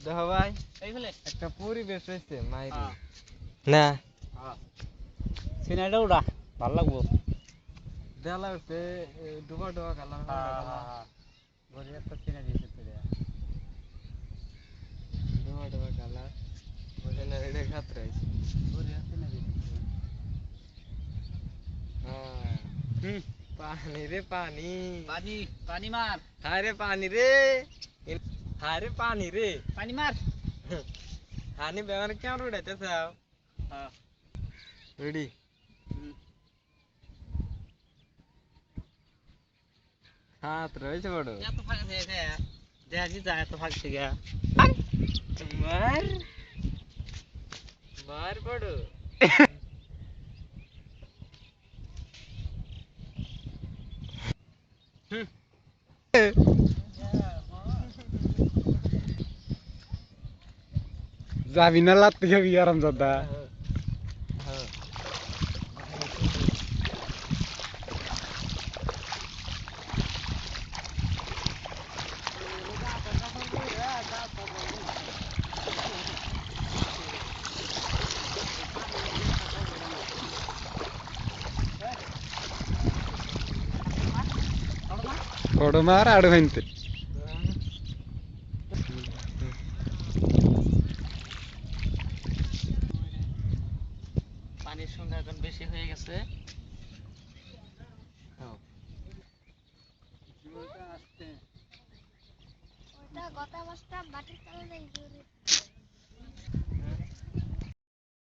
দেখো ভাই একটা পরিবেশ হয়েছে মাইরি না সিনাইটা উড়া ভালো লাগবো দেলা হচ্ছে ডুবা ডুবা কালার বড় একটা সিনারি এসেছে ডুবা ডুবা কালার ওখানে এটা খাতরা আছে বড় সিনারি হ্যাঁ পানি রে পানি পানি পানি মার হায় রে পানি রে হায় রে পানি রে পানি মার হানি বেমার কেমন উড়াইতে চাও হ্যাঁ রেডি হাত রয়েছে বড় এত ফাঁকা থেকে দেখা কি যায় এত ফাঁক থেকে মার মার বড় যাবি না লাত্তি খাবি আরাম দাদা కొడమార అడవంతే পানির সংখ্যা এখন বেশি হয়ে গেছে ওটা গতা বস্তা বাটির তলে